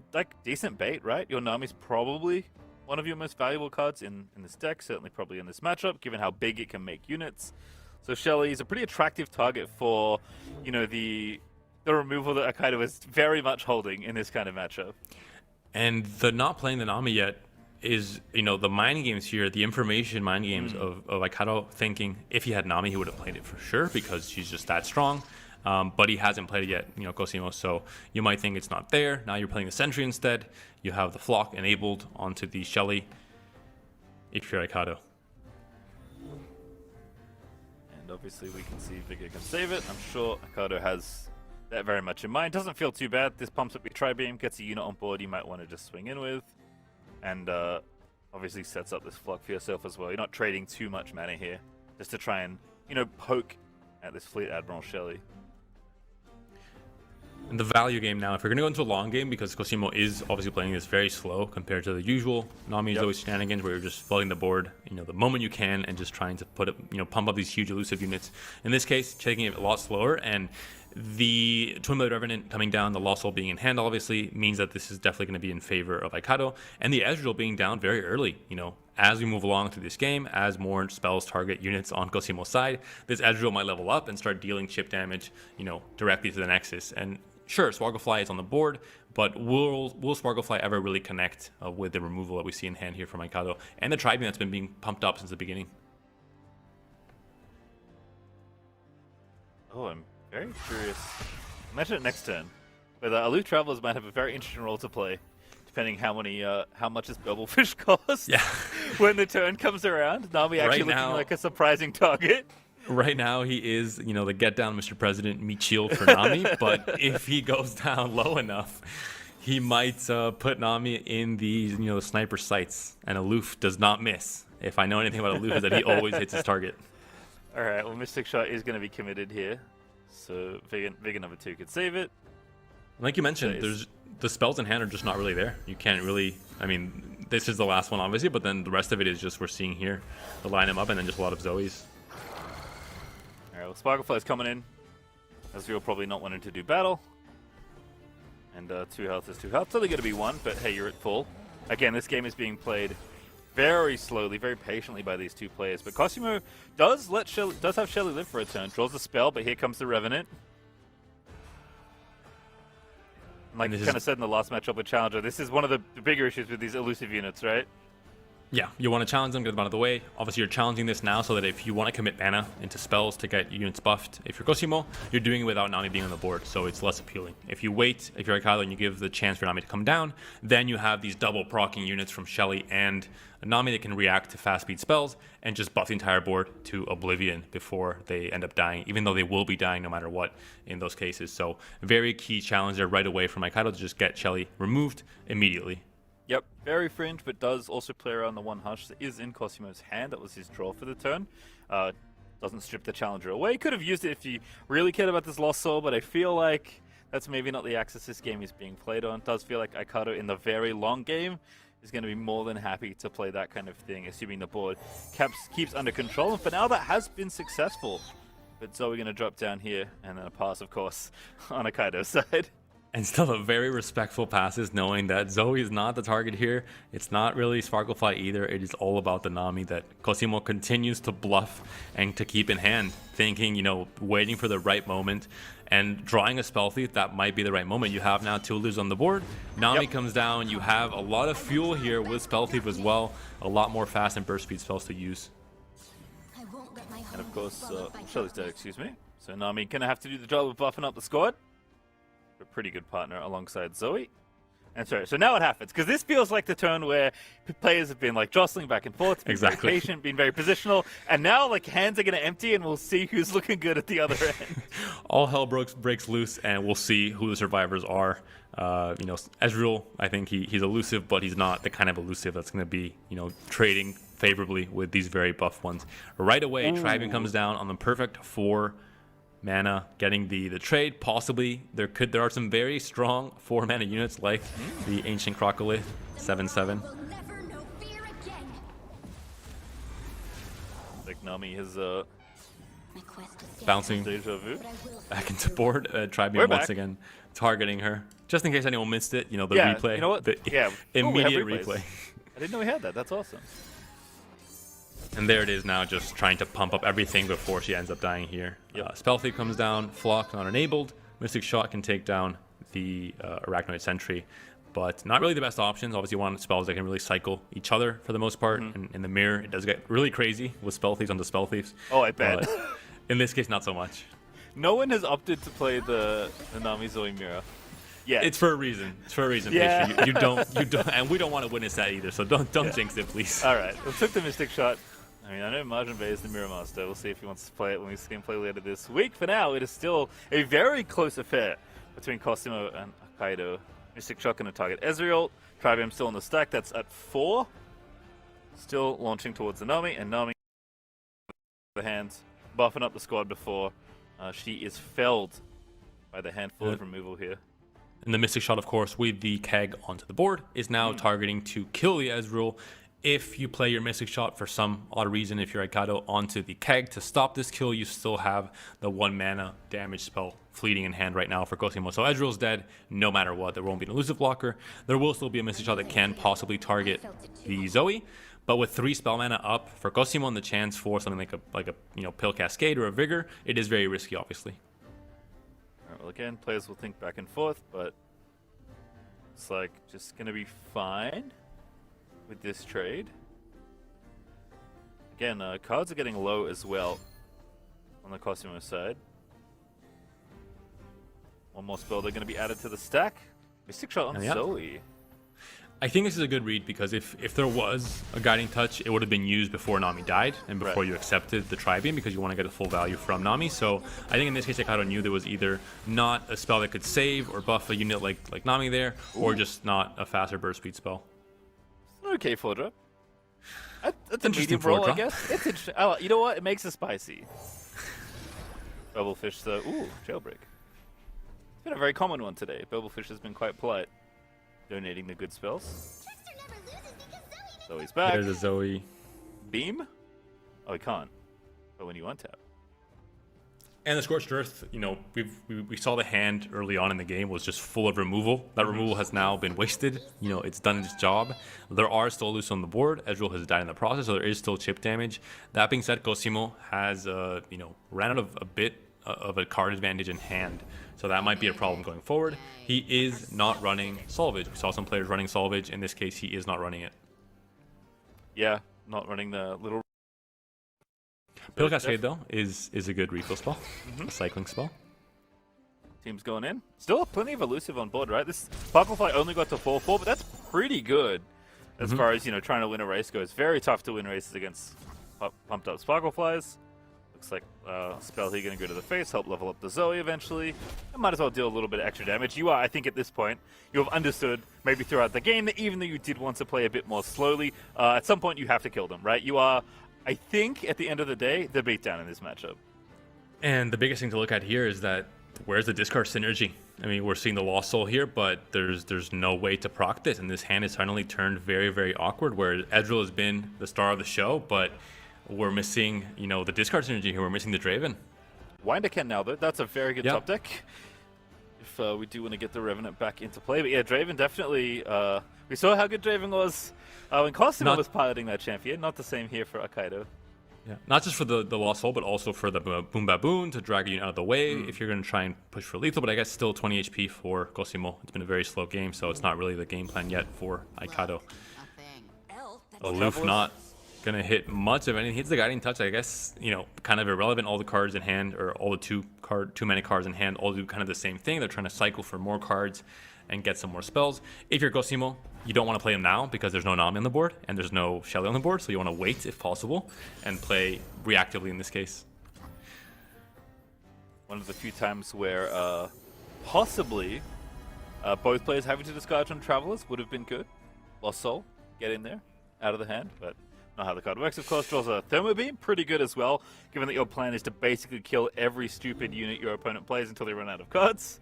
decent bait, right? Your Nami's probably one of your most valuable cards in this deck, certainly probably in this matchup, given how big it can make units. So Shelly's a pretty attractive target for, the removal that Aikado is very much holding in this kind of matchup. And the not playing the Nami yet is, the mind games here, the information mind games of Aikado thinking if he had Nami, he would have played it for sure because she's just that strong. But he hasn't played it yet, Cosimo. So you might think it's not there. Now you're playing the Sentry instead. You have the Flock enabled onto the Shelly if you're Aikado. And obviously we can see Vigor can save it. I'm sure Aikado has that very much in mind. Doesn't feel too bad. This pumps up your Tri-Beam, gets a unit on board you might want to just swing in with. And obviously sets up this flock for yourself as well. You're not trading too much mana here, just to try and, you know, poke at this Fleet Admiral Shelley. And the value game now, if you're going to go into a long game, because Cosimo is obviously playing this very slow compared to the usual Nami's always shenanigans where you're just flooding the board, you know, the moment you can and just trying to put up, you know, pump up these huge elusive units. In this case, taking it a lot slower, and the Twin-Blade Revenant coming down, the Lost Soul being in hand obviously means that this is definitely going to be in favor of Aikado, and the Ezreal being down very early, you know, as we move along through this game, as more spells target units on Cosimo's side, this Ezreal might level up and start dealing chip damage, you know, directly to the Nexus. And sure, Sparklefly is on the board, but will Sparklefly ever really connect with the removal that we see in hand here from Aikado and the Tri-Beam that's been being pumped up since the beginning? Oh, I'm very curious. Imagine it next turn. But Aloof Travelers might have a very interesting role to play, depending how much this Bubblefish costs. Yeah. When the turn comes around, Nami actually looking like a surprising target. Right now, he is, you know, the get down Mr. President meat shield for Nami, but if he goes down low enough, he might put Nami in the, you know, the sniper sights, and Aloof does not miss. If I know anything about Aloof, is that he always hits his target. All right, well, Mystic Shot is going to be committed here, so Vigor number 2 could save it. Like you mentioned, there's the spells in hand are just not really there. You can't really, I mean, this is the last one, obviously, but then the rest of it is just we're seeing here, the line him up, and then just a lot of Zoes. Alright, well, Sparklefly's coming in, as we were probably not wanting to do battle. And 2 health is 2 health. It's only going to be 1, but hey, you're at full. Again, this game is being played very slowly, very patiently by these 2 players. But Cosimo does have Shelley live for a turn. Draws the spell, but here comes the Revenant. Like you kind of said in the last matchup with Challenger, this is one of the bigger issues with these elusive units, right? Yeah, you want to challenge them, get them out of the way. Obviously, you're challenging this now so that if you want to commit mana into spells to get units buffed, if you're Cosimo, you're doing it without Nami being on the board, so it's less appealing. If you wait, if you're Aikado and you give the chance for Nami to come down, then you have these double proccing units from Shelley and Nami that can react to fast speed spells and just buff the entire board to oblivion before they end up dying, even though they will be dying no matter what in those cases. So very key challenge there right away from Aikado to just get Shelley removed immediately. Yep, very fringe, but does also play around the 1 Hush that is in Cosimo's hand. That was his draw for the turn. Doesn't strip the Challenger away. Could have used it if you really cared about this Lost Soul, but I feel like that's maybe not the axis this game is being played on. It does feel like Aikado in the very long game is going to be more than happy to play that kind of thing, assuming the board keeps under control. And for now, that has been successful. But Zoe going to drop down here, and then a pass, of course, on Aikaido's side. And still a very respectful passes, knowing that Zoe is not the target here. It's not really Sparklefly either. It is all about the Nami that Cosimo continues to bluff and to keep in hand, thinking, you know, waiting for the right moment and drawing a Spell Thief. That might be the right moment. You have now 2 lives on the board. Nami comes down. You have a lot of fuel here with Spell Thief as well. A lot more fast and burst speed spells to use. And of course, Shelley's dead, excuse me. So Nami going to have to do the job of buffing up the squad. A pretty good partner alongside Zoe. And sorry, so now what happens? Because this feels like the turn where players have been like jostling back and forth, been very patient, been very positional, and now like hands are going to empty, and we'll see who's looking good at the other end. All hell breaks loose, and we'll see who the survivors are. You know, Ezreal, I think he's elusive, but he's not the kind of elusive that's going to be, you know, trading favorably with these very buff ones. Right away, Tri-Beam comes down on the perfect 4 mana, getting the trade. Possibly there are some very strong 4 mana units like the Ancient Crocolith 7/7. Like Nami has bouncing deja vu back into board. Tri-Beam once again targeting her, just in case anyone missed it. You know, the replay. You know what? The immediate replay. I didn't know we had that. That's awesome. And there it is now, just trying to pump up everything before she ends up dying here. Spell Thief comes down, Flock not enabled. Mystic Shot can take down the Arachnoid Sentry, but not really the best options. Obviously, you want spells that can really cycle each other for the most part. And in the mirror, it does get really crazy with Spell Thieves onto Spell Thieves. Oh, I bet. In this case, not so much. No one has opted to play the Nami Zoe mirror. Yeah, it's for a reason. It's for a reason. Yeah. You don't, and we don't want to witness that either. So don't jinx it, please. All right, we took the Mystic Shot. I mean, I know Margin Bay is the Mirror Master. We'll see if he wants to play it when we see him play later this week. For now, it is still a very close affair between Cosimo and Aikado. Mystic Shot going to target Ezreal. Tribeam still on the stack. That's at 4. Still launching towards the Nami, and Nami the hands, buffing up the squad before she is felled by the handful of removal here. And the Mystic Shot, of course, with the keg onto the board, is now targeting to kill the Ezreal. If you play your Mystic Shot for some odd reason, if you're Aikado, onto the keg to stop this kill, you still have the 1 mana damage spell fleeting in hand right now for Cosimo. So Ezreal's dead no matter what. There won't be an elusive blocker. There will still be a Mystic Shot that can possibly target the Zoe. But with 3 spell mana up for Cosimo and the chance for something like a Pill Cascade or a Vigor, it is very risky, obviously. All right, well, again, players will think back and forth, but it's like just going to be fine with this trade. Again, cards are getting low as well on the Cosimo side. One more spell they're going to be added to the stack. Mystic Shot on Zoe. I think this is a good read because if there was a Guiding Touch, it would have been used before Nami died and before you accepted the Tribeam because you want to get the full value from Nami. So I think in this case, Aikado knew there was either not a spell that could save or buff a unit like Nami there, or just not a faster burst speed spell. Okay, 4-drop. That's a Interesting medium roll, 4-drop. I guess. It's interesting. Oh, you know what? It makes it spicy. Bubblefish, though. Ooh, jailbreak. It's been a very common one today. Bubblefish has been quite polite, donating the good spells. Zoe's back. There's a Zoe. Beam? Oh, he can't. But when you untap. And the Scorched Earth, you know, we saw the hand early on in the game was just full of removal. That removal has now been wasted. You know, it's done its job. There are still loose on the board. Ezreal has died in the process, so there is still chip damage. That being said, Cosimo has, you know, ran out of a bit of a card advantage in hand. So that might be a problem going forward. He is not running Salvage. We saw some players running Salvage. In this case, he is not running it. Yeah, not running the little... Pill Cascade, though, is a good refill spell. A cycling spell. Team's going in. Still plenty of elusive on board, right? This Sparklefly only got to 4-4, but that's pretty good as far as, you know, trying to win a race goes. Very tough to win races against pumped up Sparkleflies. Looks like spell here going to go to the face, help level up the Zoe eventually. I might as well deal a little bit of extra damage. You are, I think at this point, you have understood maybe throughout the game that even though you did want to play a bit more slowly, at some point you have to kill them, right? You are, I think, at the end of the day, the beatdown in this matchup. And the biggest thing to look at here is that where's the discard synergy? I mean, we're seeing the Lost Soul here, but there's no way to proc this, and this hand is suddenly turned very, very awkward, where Ezreal has been the star of the show, but we're missing, you know, the discard synergy here. We're missing the Draven. Winder can now, though. That's a very good top deck. If we do want to get the Revenant back into play. But yeah, Draven definitely... we saw how good Draven was when Cosimo was piloting that champion. Not the same here for Aikado. Yeah, not just for the Lost Soul, but also for the Boom Baboon to drag a unit out of the way if you're going to try and push for lethal. But I guess still 20 HP for Cosimo. It's been a very slow game, so it's not really the game plan yet for Aikado. Aloof not going to hit much of anything. Hits the Guiding Touch, I guess, you know, kind of irrelevant. All the cards in hand, or all the too many cards in hand, all do kind of the same thing. They're trying to cycle for more cards and get some more spells. If you're Cosimo, you don't want to play them now because there's no Nami on the board and there's no Shelly on the board, so you want to wait if possible and play reactively in this case. One of the few times where possibly both players having to discard on Travelers would have been good. Lost Soul, get in there, out of the hand, but not how the card works. Of course, draws a Thermo Beam, pretty good as well, given that your plan is to basically kill every stupid unit your opponent plays until they run out of cards.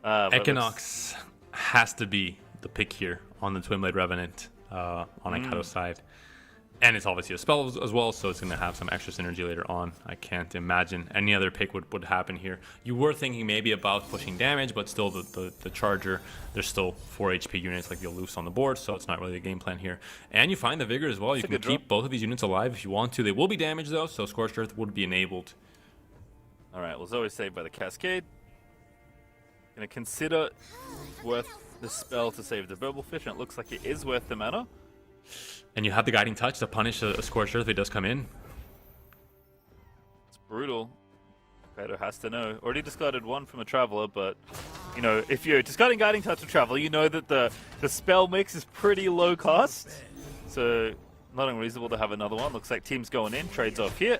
Equinox has to be the pick here on the Twin Blade Revenant on Aikado's side. And it's obviously a spell as well, so it's going to have some extra synergy later on. I can't imagine any other pick would happen here. You were thinking maybe about pushing damage, but still the Charger, there's still 4 HP units like the Aloofs on the board, so it's not really a game plan here. And you find the Vigor as well. You can keep both of these units alive if you want to. They will be damaged though, so Scorched Earth would be enabled. Alright, well Zoe's saved by the Cascade. Gonna consider worth the spell to save the Burblefish, and it looks like it is worth the mana. And you have the Guiding Touch to punish a Scorched Earth if it does come in. It's brutal. Aikado has to know. Already discarded one from a Traveler, but, you know, if you're discarding Guiding Touch from Traveler, you know that the spell mix is pretty low cost. So, not unreasonable to have another one. Looks like team's going in, trades off here.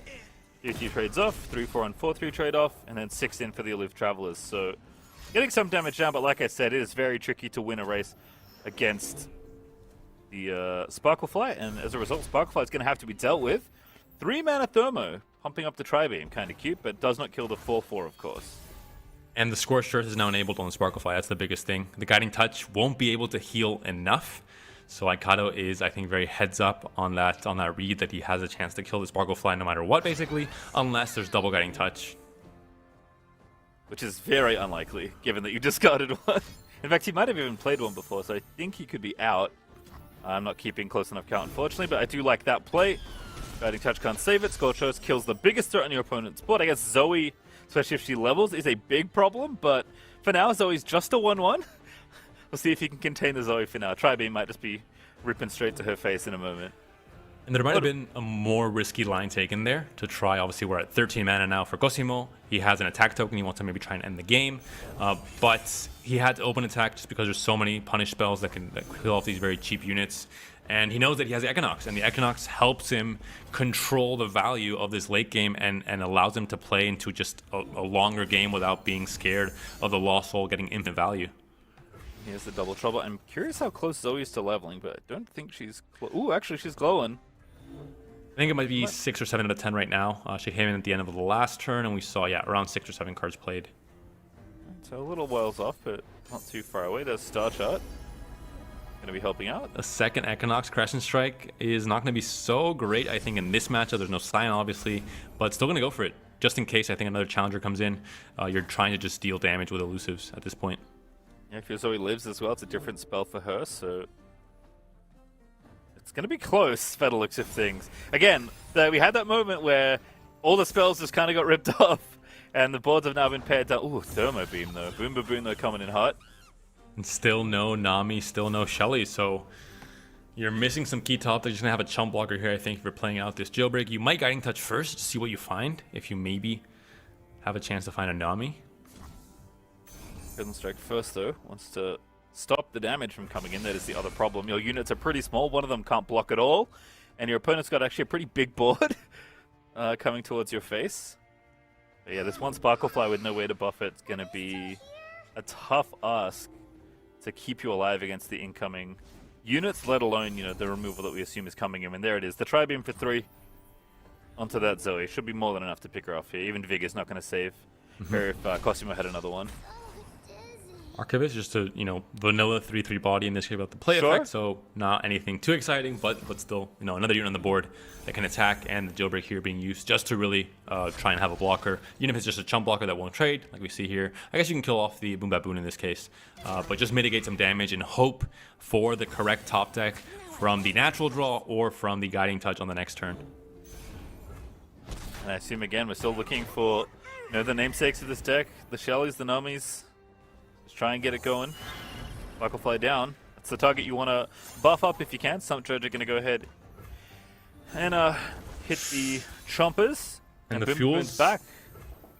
2 trades off, 3-4 on 4-3 trade off, and then 6 in for the Aloof Travelers. So getting some damage down, but like I said, it is very tricky to win a race against the Sparklefly, and as a result, Sparklefly is going to have to be dealt with. 3-mana Thermo, pumping up the Tri-Beam, kind of cute, but does not kill the 4-4, of course. And the Scorched Earth is now enabled on the Sparklefly. That's the biggest thing. The Guiding Touch won't be able to heal enough. So Aikado is, I think, very heads up on that read that he has a chance to kill the Sparklefly no matter what, basically, unless there's double Guiding Touch. Which is very unlikely, given that you discarded one. In fact, he might have even played one before, so I think he could be out. I'm not keeping close enough count, unfortunately, but I do like that play. Guiding Touch can't save it. Scorched Earth kills the biggest threat on your opponent's board. I guess Zoe, especially if she levels, is a big problem, but for now, Zoe's just a 1-1. We'll see if he can contain the Zoe for now. Tri-Beam might just be ripping straight to her face in a moment. And there might have been a more risky line taken there to try. Obviously, we're at 13 mana now for Cosimo. He has an attack token. He wants to maybe try and end the game. But he had to open attack just because there's so many punish spells that kill off these very cheap units. And he knows that he has the Equinox, and the Equinox helps him control the value of this late game and allows him to play into just a longer game without being scared of the Lost Soul getting infinite value. Here's the double trouble. I'm curious how close Zoe is to leveling, but I don't think she's... Ooh, actually, she's glowing. I think it might be 6 or 7 out of 10 right now. She came in at the end of the last turn, and we saw, around 6 or 7 cards played. So a little whiles off, but not too far away. There's Star Chart. Going to be helping out. A second Equinox Crescent Strike is not going to be so great, I think, in this matchup. There's no Scion, obviously, but still going to go for it. Just in case, I think, another challenger comes in. You're trying to just deal damage with elusives at this point. Yeah, if Zoe lives as well, it's a different spell for her, so... It's going to be close, by the looks of things. Again, we had that moment where all the spells just kind of got ripped off, and the boards have now been paired down. Ooh, Thermo Beam, though. Boom Baboon, though, coming in hot. And still no Nami, still no Shelly, so you're missing some key top. They're just going to have a chump blocker here, I think, if you're playing out this jailbreak. You might Guiding Touch first to see what you find, if you maybe have a chance to find a Nami. Couldn't strike first, though. Wants to stop the damage from coming in. That is the other problem. Your units are pretty small. One of them can't block at all. And your opponent's got actually a pretty big board coming towards your face. But yeah, this one Sparklefly with no way to buff it's going to be a tough ask to keep you alive against the incoming units, let alone, the removal that we assume is coming in. And there it is. The Tri-Beam for 3 onto that Zoe. Should be more than enough to pick her off here. Even Vigor's not going to save her if Cosimo had another one. Archivist, just a vanilla 3/3 body in this case about the play effect, so not anything too exciting, but still another unit on the board that can attack, and the jailbreak here being used just to really try and have a blocker. Even if it's just a chump blocker that won't trade, like we see here, I guess you can kill off the Boom Baboon in this case, but just mitigate some damage and hope for the correct top deck from the natural draw or from the Guiding Touch on the next turn. And I assume again we're still looking for the namesakes of this deck, the Shellys, the Namis. Try and get it going. Sparklefly down. That's the target you want to buff up if you can. Some Dredge are going to go ahead and hit the Chompers. And the fuel's back.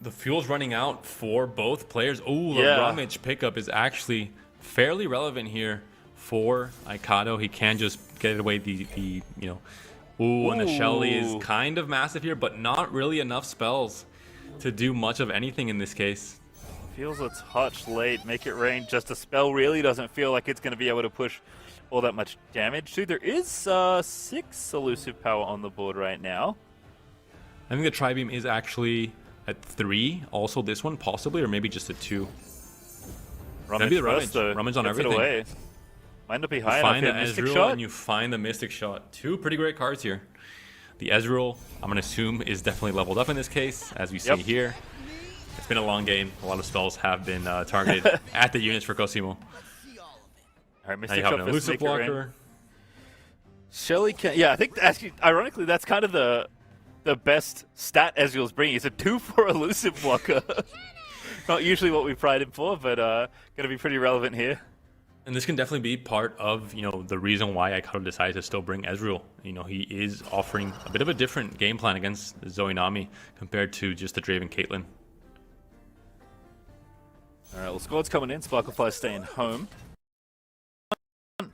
The fuel's running out for both players. Oh, the Rummage pickup is actually fairly relevant here for Aikado. He can just get it away. And the Shelly is kind of massive here, but not really enough spells to do much of anything in this case. Feels a touch late. Make it rain. Just a spell really doesn't feel like it's going to be able to push all that much damage. Dude, there is 6 elusive power on the board right now. I think the Tri-Beam is actually at 3. Also this one, possibly, or maybe just at 2. Rummage Maybe the first, Rummage on everything. Away. Might not be high you enough. Find the Mystic Ezreal Shot? and you find the Mystic Shot. 2 pretty great cards here. The Ezreal, I'm going to assume, is definitely leveled up in this case, as we see here. It's been a long game. A lot of spells have been targeted at the units for Cosimo. All right, Now you have an elusive blocker. Shelly can... Yeah, I think, actually, ironically, that's kind of the best stat Ezreal's bringing. It's a 2 for elusive blocker. Not usually what we pride him for, but going to be pretty relevant here. And this can definitely be part of, the reason why Aikado decided to still bring Ezreal. He is offering a bit of a different game plan against Zoe Nami compared to just the Draven Caitlyn. Alright, well, squad's coming in. Sparklefly's staying home.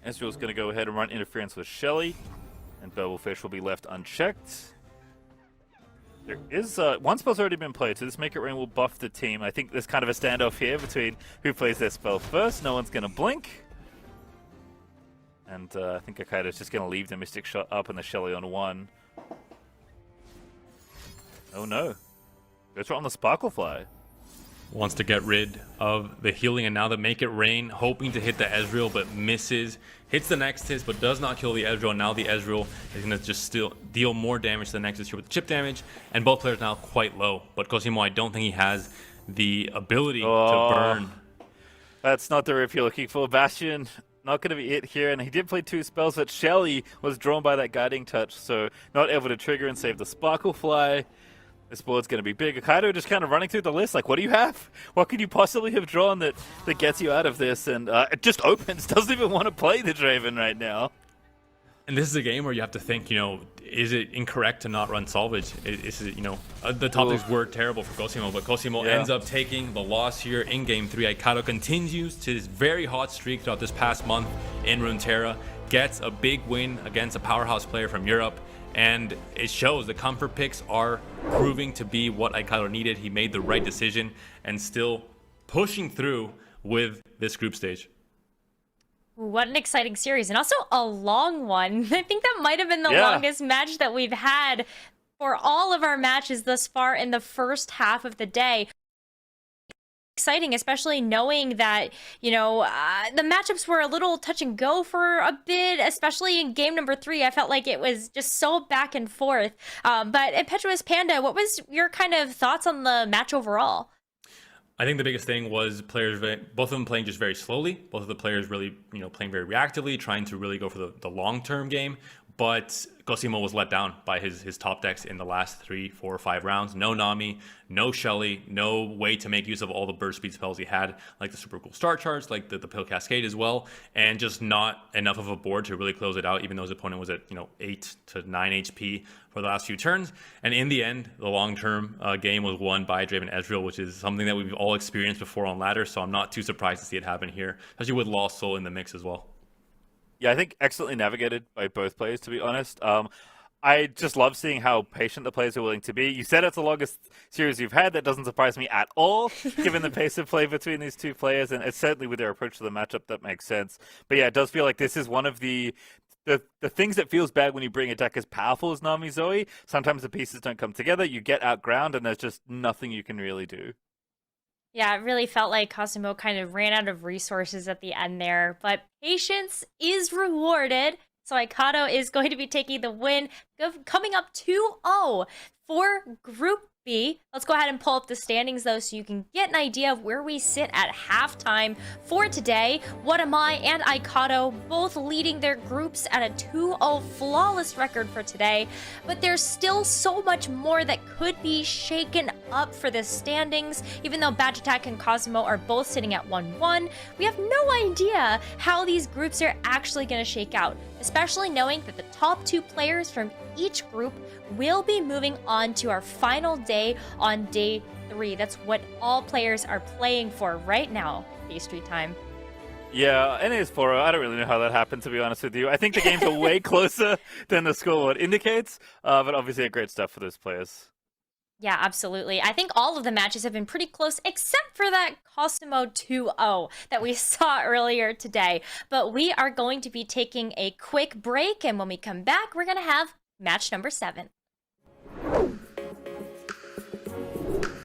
Ezreal's going to go ahead and run interference with Shelly. And Bubblefish will be left unchecked. There is one spell's already been played, so this Make It Rain will buff the team. I think there's kind of a standoff here between who plays their spell first. No one's going to blink. And I think Aikado's just going to leave the Mystic Shot up and the Shelly on 1. Oh no. Goes right on the Sparklefly. Wants to get rid of the healing, and now the Make It Rain, hoping to hit the Ezreal, but misses. Hits the Nexus, but does not kill the Ezreal. Now the Ezreal is going to just still deal more damage to the Nexus here with the chip damage, and both players now quite low. But Cosimo, I don't think he has the ability to burn. That's not the rip you're looking for. Bastion, not going to be it here, and he did play 2 spells, but Shelly was drawn by that Guiding Touch, so not able to trigger and save the Sparklefly. This board's going to be big. Aikado just kind of running through the list. Like, what do you have? What could you possibly have drawn that gets you out of this? And it just opens. Doesn't even want to play the Draven right now. And this is a game where you have to think, is it incorrect to not run salvage? Is it, the topics were terrible for Cosimo, but Cosimo ends up taking the loss here in Game 3. Aikado continues to his very hot streak throughout this past month in Runeterra, gets a big win against a powerhouse player from Europe. And it shows the comfort picks are proving to be what Aikado needed. He made the right decision and still pushing through with this group stage. What an exciting series, and also a long one. I think that might have been the longest match that we've had for all of our matches thus far in the first half of the day. Exciting, especially knowing that, the matchups were a little touch and go for a bit, especially in game number 3. I felt like it was just so back and forth. But Impetuous Panda, what was your kind of thoughts on the match overall? I think the biggest thing was players, both of them playing just very slowly. Both of the players really, playing very reactively, trying to really go for the long-term game. But Cosimo was let down by his top decks in the last 3, 4, or 5 rounds. No Nami, no Shelly, no way to make use of all the burst speed spells he had, like the super cool star charge, like the Pill Cascade as well, and just not enough of a board to really close it out, even though his opponent was at 8 to 9 HP for the last few turns. And in the end, the long-term game was won by Draven Ezreal, which is something that we've all experienced before on ladder, so I'm not too surprised to see it happen here, especially with Lost Soul in the mix as well. Yeah, I think excellently navigated by both players, to be honest. I just love seeing how patient the players are willing to be. You said it's the longest series you've had. That doesn't surprise me at all, given the pace of play between these two players, and it's certainly with their approach to the matchup that makes sense. But yeah, it does feel like this is one of the things that feels bad when you bring a deck as powerful as Nami Zoe. Sometimes the pieces don't come together, you get outground, and there's just nothing you can really do. Yeah, it really felt like Cosimo kind of ran out of resources at the end there, but patience is rewarded. So Aikado is going to be taking the win, coming up 2-0 for Group B. Let's go ahead and pull up the standings, though, so you can get an idea of where we sit at halftime for today. What Am I and Aikado both leading their groups at a 2-0 flawless record for today. But there's still so much more that could be shaken up for the standings. Even though Badge Attack and Cosimo are both sitting at 1-1, we have no idea how these groups are actually going to shake out, especially knowing that the top 2 players from each group will be moving on to our final day on day 3. That's what all players are playing for right now, pastry time. Yeah, and it's 4-0. I don't really know how that happened, to be honest with you. I think the games are way closer than the scoreboard indicates, but obviously a great stuff for those players. Yeah, absolutely. I think all of the matches have been pretty close, except for that Cosimo 2-0 that we saw earlier today. But we are going to be taking a quick break, and when we come back, we're going to have match number 7.